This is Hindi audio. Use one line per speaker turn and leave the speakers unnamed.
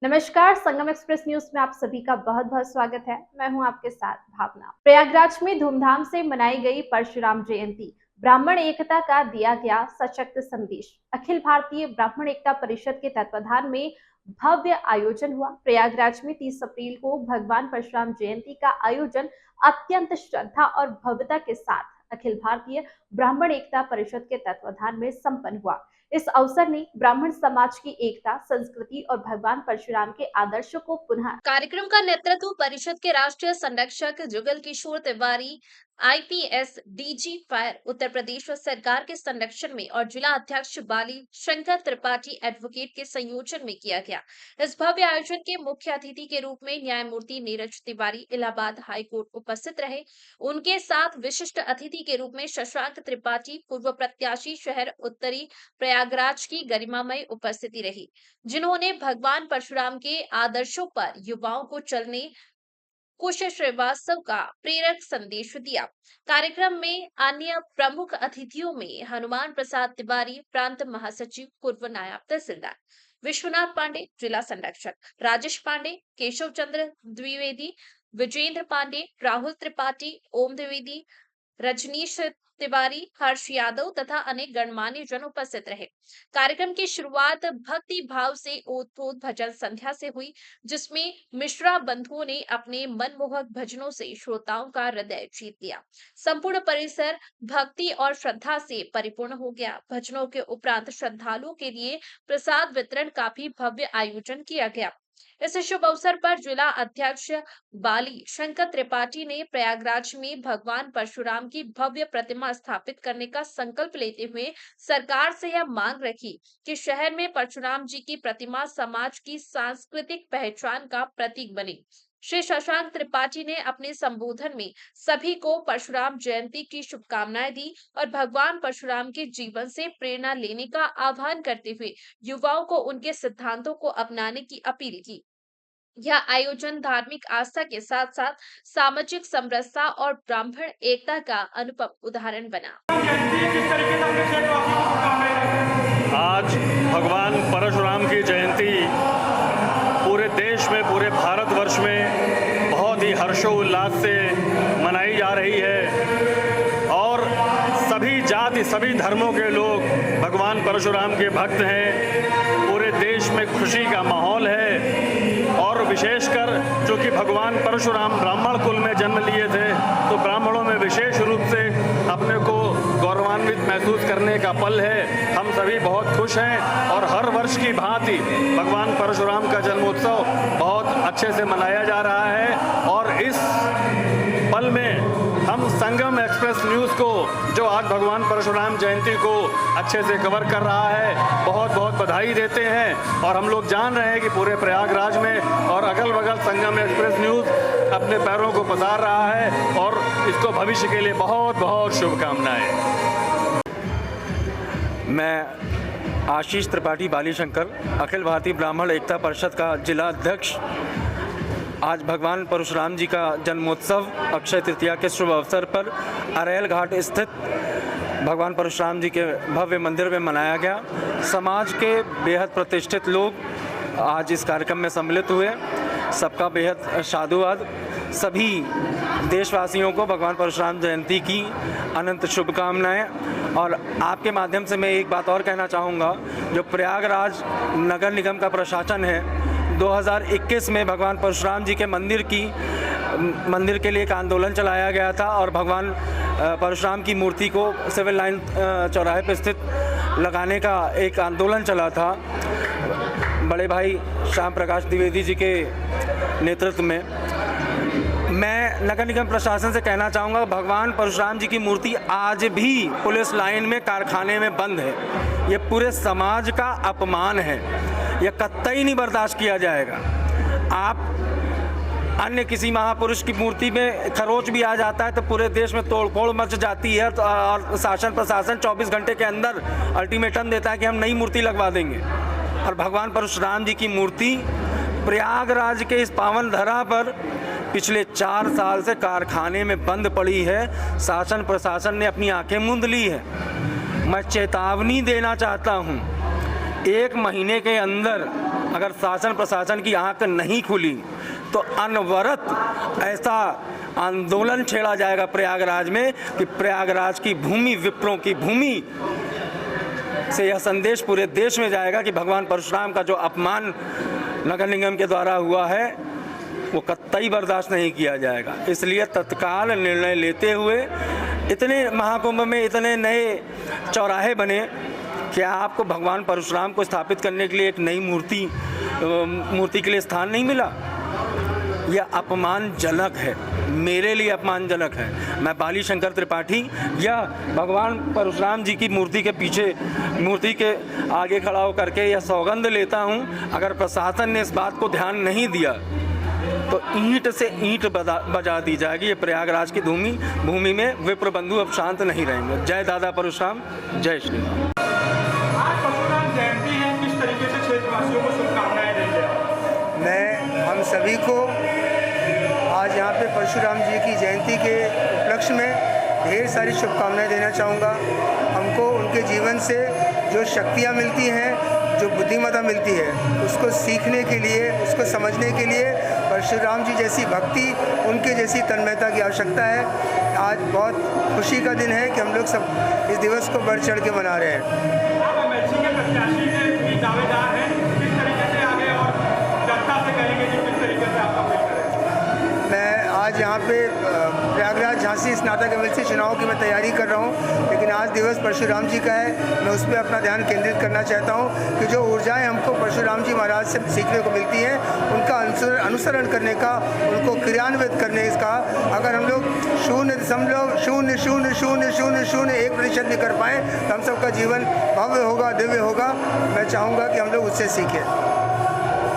नमस्कार, संगम एक्सप्रेस न्यूज में आप सभी का बहुत बहुत स्वागत है। मैं हूं आपके साथ भावना। प्रयागराज में धूमधाम से मनाई गई परशुराम जयंती, ब्राह्मण एकता का दिया गया सशक्त संदेश। अखिल भारतीय ब्राह्मण एकता परिषद के तत्वाधान में भव्य आयोजन हुआ। प्रयागराज में 30 अप्रैल को भगवान परशुराम जयंती का आयोजन अत्यंत श्रद्धा और भव्यता के साथ अखिल भारतीय ब्राह्मण एकता परिषद के तत्वाधान में संपन्न हुआ। इस अवसर ने ब्राह्मण समाज की एकता, संस्कृति और भगवान परशुराम के आदर्शों को पुनः। कार्यक्रम का नेतृत्व परिषद के राष्ट्रीय संरक्षक Jugal Kishore Tiwari, IPS DG fire Uttar Pradesh सरकार के संरक्षण में और जिला अध्यक्ष बाली शंकर त्रिपाठी एडवोकेट के संयोजन में किया गया। इस भव्य आयोजन के मुख्य अतिथि के रूप में न्यायमूर्ति नीरज तिवारी, इलाहाबाद हाई कोर्ट उपस्थित रहे। उनके साथ विशिष्ट अतिथि के रूप में शशांक त्रिपाठी, पूर्व प्रत्याशी शहर उत्तरी प्रयागराज की गरिमामय उपस्थिति रही, जिन्होंने भगवान परशुराम के आदर्शों पर युवाओं को चलने कुश श्रीवास्तव का प्रेरक संदेश दिया। कार्यक्रम में अन्य प्रमुख अतिथियों में हनुमान प्रसाद तिवारी, प्रांत महासचिव, पूर्व नायब तहसीलदार विश्वनाथ पांडे, जिला संरक्षक राजेश पांडे, केशव चंद्र द्विवेदी, विजेंद्र पांडे, राहुल त्रिपाठी, ओम द्विवेदी, रजनीश तिवारी, हर्ष यादव तथा अनेक गणमान्य जन उपस्थित रहे। कार्यक्रम की शुरुआत भक्ति भाव से ओत-प्रोत भजन संध्या से हुई, जिसमें मिश्रा बंधुओं ने अपने मनमोहक भजनों से श्रोताओं का हृदय जीत लिया। संपूर्ण परिसर भक्ति और श्रद्धा से परिपूर्ण हो गया। भजनों के उपरांत श्रद्धालुओं के लिए प्रसाद वितरण का भी भव्य आयोजन किया गया। इस शुभ अवसर पर जिला अध्यक्ष बाली शंकर त्रिपाठी ने प्रयागराज में भगवान परशुराम की भव्य प्रतिमा स्थापित करने का संकल्प लेते हुए सरकार से यह मांग रखी कि शहर में परशुराम जी की प्रतिमा समाज की सांस्कृतिक पहचान का प्रतीक बने। श्री शशांक त्रिपाठी ने अपने संबोधन में सभी को परशुराम जयंती की शुभकामनाएं दी और भगवान परशुराम के जीवन से प्रेरणा लेने का आह्वान करते हुए युवाओं को उनके सिद्धांतों को अपनाने की अपील की। यह आयोजन धार्मिक आस्था के साथ साथ सामाजिक समरसता और ब्राह्मण एकता का अनुपम उदाहरण बना।
आज भगवान परशुराम की जयंती पूरे देश में, पूरे भारतवर्ष में बहुत ही हर्षोल्लास से मनाई जा रही है और सभी जाति, सभी धर्मों के लोग भगवान परशुराम के भक्त हैं। पूरे देश में खुशी का माहौल है और विशेषकर जो कि भगवान परशुराम ब्राह्मण कुल में जन्म लिए थे, तो ब्राह्मणों में विशेष रूप से अपने को गौरवान्वित महसूस करने का पल है। हम सभी बहुत खुश हैं और हर वर्ष की भांति भगवान परशुराम का जन्मोत्सव बहुत अच्छे से मनाया जा रहा है और इस पल में हम संगम एक्सप्रेस न्यूज़ को, जो आज भगवान परशुराम जयंती को अच्छे से कवर कर रहा है, बहुत बहुत बधाई देते हैं। और हम लोग जान रहे हैं कि पूरे प्रयागराज में और अगल बगल संगम एक्सप्रेस न्यूज़ अपने पैरों को पसार रहा है और इसको भविष्य के लिए बहुत बहुत शुभकामनाएं।
मैं आशीष त्रिपाठी बाली शंकर, अखिल भारतीय ब्राह्मण एकता परिषद का जिला अध्यक्ष। आज भगवान परशुराम जी का जन्मोत्सव अक्षय तृतीया के शुभ अवसर पर अरेल घाट स्थित भगवान परशुराम जी के भव्य मंदिर में मनाया गया। समाज के बेहद प्रतिष्ठित लोग आज इस कार्यक्रम में सम्मिलित हुए। सबका बेहद साधुवाद। सभी देशवासियों को भगवान परशुराम जयंती की अनंत शुभकामनाएं। और आपके माध्यम से मैं एक बात और कहना चाहूँगा, जो प्रयागराज नगर निगम का प्रशासन है, 2021 में भगवान परशुराम जी के मंदिर के लिए एक आंदोलन चलाया गया था और भगवान परशुराम की मूर्ति को सिविल लाइन चौराहे पर स्थित लगाने का एक आंदोलन चला था बड़े भाई श्याम प्रकाश द्विवेदी जी के नेतृत्व में। मैं नगर निगम प्रशासन से कहना चाहूँगा, भगवान परशुराम जी की मूर्ति आज भी पुलिस लाइन में, कारखाने में बंद है। ये पूरे समाज का अपमान है, यह कतई नहीं बर्दाश्त किया जाएगा। आप अन्य किसी महापुरुष की मूर्ति में खरोच भी आ जाता है तो पूरे देश में तोड़फोड़ मच जाती है और शासन प्रशासन 24 घंटे के अंदर अल्टीमेटम देता है कि हम नई मूर्ति लगवा देंगे। और भगवान परशुराम जी की मूर्ति प्रयागराज के इस पावन धरा पर पिछले 4 साल से कारखाने में बंद पड़ी है। शासन प्रशासन ने अपनी आंखें मूंद ली है। मैं चेतावनी देना चाहता हूँ, 1 महीने के अंदर अगर शासन प्रशासन की आंख नहीं खुली तो अनवरत ऐसा आंदोलन छेड़ा जाएगा प्रयागराज में कि प्रयागराज की भूमि विप्रों की भूमि से यह संदेश पूरे देश में जाएगा कि भगवान परशुराम का जो अपमान नगर निगम के द्वारा हुआ है वो कतई बर्दाश्त नहीं किया जाएगा। इसलिए तत्काल निर्णय लेते हुए इतने महाकुंभ में इतने नए चौराहे बने, क्या आपको भगवान परशुराम को स्थापित करने के लिए एक नई मूर्ति के लिए स्थान नहीं मिला? यह अपमानजनक है, मेरे लिए अपमानजनक है। मैं बाली शंकर त्रिपाठी या भगवान परशुराम जी की मूर्ति के पीछे, मूर्ति के आगे खड़ा होकर के यह सौगंध लेता हूं, अगर प्रशासन ने इस बात को ध्यान नहीं दिया तो ईंट से ईंट बजा दी जाएगी। ये प्रयागराज की भूमि में विप्र बंधु अब शांत नहीं रहेंगे। जय दादा परशुराम, जय श्री राम।
आज परशुराम जयंती है, किस तरीके से क्षेत्रवासियों को शुभकामनाएं देंगे?
मैं हम सभी को आज यहाँ पे परशुराम जी की जयंती के उपलक्ष्य में ढेर सारी शुभकामनाएं देना चाहूँगा। हमको उनके जीवन से जो शक्तियाँ मिलती हैं, जो बुद्धिमत्ता मिलती है, उसको सीखने के लिए, उसको समझने के लिए परशुराम जी जैसी भक्ति, उनके जैसी तन्मयता की आवश्यकता है। आज बहुत खुशी का दिन है कि हम लोग सब इस दिवस को बढ़ चढ़ के मना रहे हैं।
आप एमएलसी के प्रत्याशी हैं, भी दावेदार हैं, किस तरीके से आगे और जनता से कहेंगे कि किस तरीके से आप अपील करें?
मैं आज यहाँ पे प्रयागराज झांसी स्नातक एमएलसी चुनाव की मैं तैयारी कर रहा हूँ, लेकिन आज दिवस परशुराम जी का है। मैं उस पर अपना ध्यान केंद्रित करना चाहता हूँ कि जो ऊर्जाएं हमको परशुराम जी महाराज से सीखने को मिलती हैं, उनका अनुसरण करने का, उनको क्रियान्वित करने का अगर हम लोग 0.000001% भी कर पाएँ तो हम सबका जीवन भव्य होगा, दिव्य होगा। मैं चाहूँगा कि हम लोग उससे सीखें।